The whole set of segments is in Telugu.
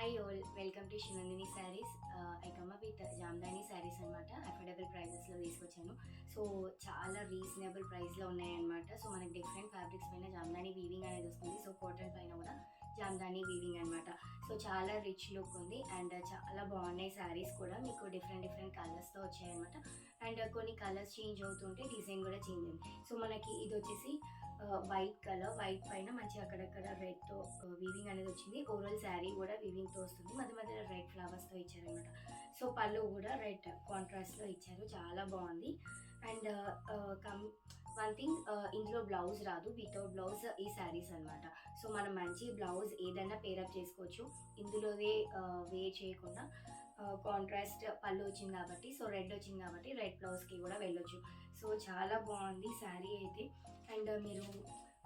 Hi all, welcome to Shivandini saris. I come up with Jamdani saris అనమాట. అఫోర్డబుల్ ప్రైజెస్లో తీసుకొచ్చాను. సో చాలా రీజనబుల్ ప్రైస్లో ఉన్నాయన్నమాట. సో మనకి డిఫరెంట్ ఫ్యాబ్రిక్స్ పైన జామ్దాని వీవింగ్ అనేది వస్తుంది. సో కాటన్ పైన కూడా జామ్దాని వీవింగ్ అనమాట. సో చాలా రిచ్ లుక్ ఉంది అండ్ చాలా బాగున్నాయి శారీస్ కూడా. మీకు డిఫరెంట్ కలర్స్తో వచ్చాయన్నమాట. అండ్ కొన్ని కలర్స్ చేంజ్ అవుతుంటే డిజైన్ కూడా చేంజ్ అయింది. సో మనకి ఇది వచ్చేసి వైట్ కలర్, వైట్ పైన మంచి అక్కడక్కడ రెడ్తో వీవింగ్ అనేది వచ్చింది. ఓవరాల్ శారీ కూడా వీవింగ్తో వస్తుంది. మధ్యలో రెడ్ ఫ్లవర్స్తో ఇచ్చారనమాట. సో పళ్ళు కూడా రెడ్ కాంట్రాస్ట్లో ఇచ్చారు, చాలా బాగుంది. అండ్ వన్ థింగ్, ఇందులో బ్లౌజ్ రాదు, వితౌట్ బ్లౌజ్ ఈ శారీస్ అనమాట. సో మనం మంచి బ్లౌజ్ ఏదైనా పేరప్ చేసుకోవచ్చు. ఇందులోనే వేర్ చేయకుండా కాంట్రాస్ట్ పళ్ళు వచ్చింది కాబట్టి, సో రెడ్ వచ్చింది కాబట్టి రెడ్ బ్లౌజ్కి కూడా వెళ్ళొచ్చు. సో చాలా బాగుంది శారీ అయితే. అండ్ మీరు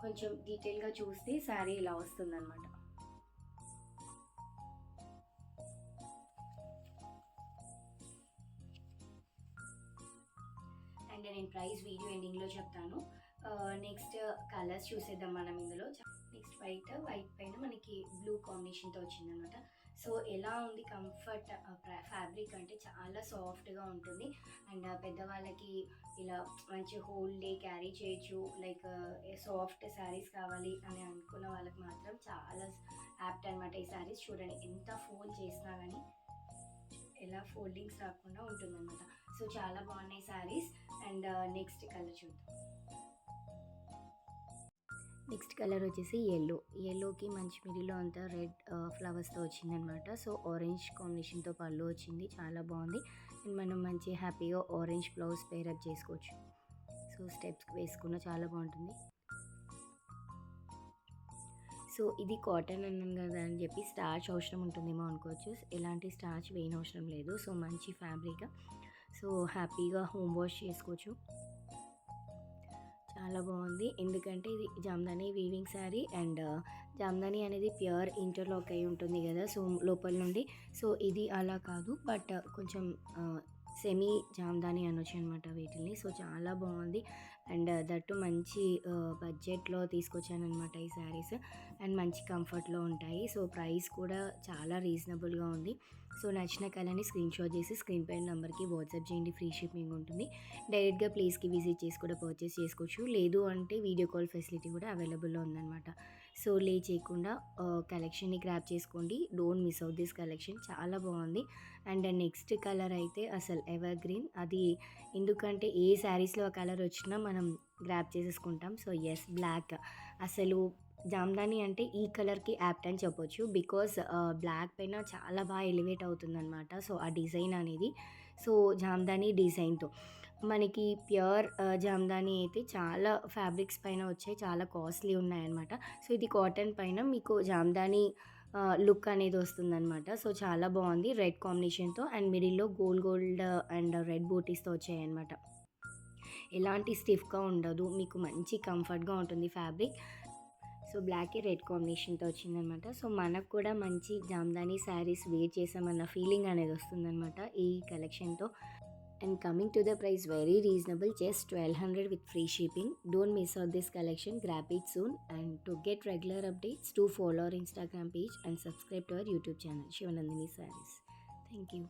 కొంచెం డీటెయిల్గా చూస్తే శారీ ఇలా వస్తుందన్నమాట. అండ్ నేను ప్రైస్ వీడియో ఎండింగ్లో చెప్తాను. నెక్స్ట్ కలర్స్ చూసేద్దాం మనం ఇందులో. నెక్స్ట్ వైట్ పైన మనకి బ్లూ కాంబినేషన్తో వచ్చిందనమాట. సో ఎలా ఉంది కంఫర్ట్, ఫ్యాబ్రిక్ అంటే చాలా సాఫ్ట్గా ఉంటుంది. అండ్ పెద్దవాళ్ళకి ఇలా మంచి హోల్ డే క్యారీ చేయొచ్చు. లైక్ సాఫ్ట్ శారీస్ కావాలి అని అనుకున్న వాళ్ళకి మాత్రం చాలా యాప్ట్ అనమాట ఈ శారీస్. చూడండి ఎంత ఫోల్డ్ చేసినా కానీ ఎలా ఫోల్డింగ్స్ రాకుండా ఉంటుందన్నమాట. సో చాలా బాగున్నాయి శారీస్. అండ్ నెక్స్ట్ కలర్ చూద్దాం. నెక్స్ట్ కలర్ వచ్చేసి ఎల్లోకి మంచి మిడిలో అంతా రెడ్ ఫ్లవర్స్తో వచ్చిందనమాట. సో ఆరెంజ్ కాంబినేషన్తో పళ్ళు వచ్చింది, చాలా బాగుంది. అండ్ మనం మంచి హ్యాపీగా ఆరెంజ్ బ్లౌజ్ పేరప్ చేసుకోవచ్చు. సో స్టెప్స్ వేసుకున్న చాలా బాగుంటుంది. సో ఇది కాటన్ అన్నాను కదా అని చెప్పి స్టార్చ్ అవసరం ఉంటుందేమో అనుకోవచ్చు. ఎలాంటి స్టార్చ్ వేయని అవసరం లేదు. సో మంచి ఫ్యాబ్రిక్, సో హ్యాపీగా హోమ్ వాష్ చేసుకోవచ్చు. చాలా బాగుంది, ఎందుకంటే ఇది జామ్దాని వీవింగ్ శారీ. అండ్ జామ్దాని అనేది ప్యూర్ ఇంటర్లాక్ అయి ఉంటుంది కదా, సో లోపల నుండి. సో ఇది అలా కాదు, బట్ కొంచెం సెమీ జామ్దాని అనొచ్చు అనమాట వీటిని. సో చాలా బాగుంది. అండ్ దట్టు మంచి బడ్జెట్లో తీసుకొచ్చాను అనమాట ఈ శారీస్. అండ్ మంచి కంఫర్ట్లో ఉంటాయి. సో ప్రైస్ కూడా చాలా రీజనబుల్గా ఉంది. సో నచ్చిన కలర్ని స్క్రీన్ షాట్ చేసి స్క్రీన్ పైన నెంబర్కి వాట్సాప్ చేయండి. ఫ్రీ షిప్పింగ్ ఉంటుంది. డైరెక్ట్గా ప్లేస్కి విజిట్ చేసి కూడా పర్చేస్ చేసుకోవచ్చు. లేదు అంటే వీడియో కాల్ ఫెసిలిటీ కూడా అవైలబుల్లో ఉందన్నమాట. సో లే చేయకుండా కలెక్షన్ని గ్రాప్ చేసుకోండి. Don't miss out this collection, చాలా బాగుంది. అండ్ నెక్స్ట్ కలర్ అయితే అసలు ఎవర్ గ్రీన్. అది ఎందుకంటే ఏ శారీస్లో ఆ కలర్ వచ్చినా మనం గ్రాప్ చేసేసుకుంటాం. So yes, black. అసలు జామ్దాని అంటే ఈ కలర్కి యాప్ట్ అని చెప్పొచ్చు. బికాస్ బ్లాక్ పైన చాలా బాగా ఎలివేట్ అవుతుందన్నమాట. సో ఆ డిజైన్ అనేది, సో జామ్దాని డిజైన్తో మనకి ప్యూర్ జామ్దాని అయితే చాలా ఫ్యాబ్రిక్స్ పైన వచ్చాయి, చాలా కాస్ట్లీ ఉన్నాయన్నమాట. సో ఇది కాటన్ పైన మీకు జామ్దాని లుక్ అనేది వస్తుందన్నమాట. సో చాలా బాగుంది రెడ్ కాంబినేషన్తో. అండ్ మిడిల్లో గోల్డ్ అండ్ రెడ్ బూటీస్తో వచ్చాయన్నమాట. ఎలాంటి స్టిఫ్గా ఉండదు, మీకు మంచి కంఫర్ట్గా ఉంటుంది ఫ్యాబ్రిక్. సో బ్లాక్కి రెడ్ కాంబినేషన్తో వచ్చిందనమాట. సో మనకు కూడా మంచి జామ్దాని శారీస్ వేర్ చేసామన్న ఫీలింగ్ అనేది వస్తుందన్నమాట ఈ కలెక్షన్తో. And coming to the price, very reasonable, just 1200 with free shipping. Don't miss out this collection, grab it soon. And to get regular updates, do follow our Instagram page and subscribe to our YouTube channel, Shivanandini Sarees. Thank you.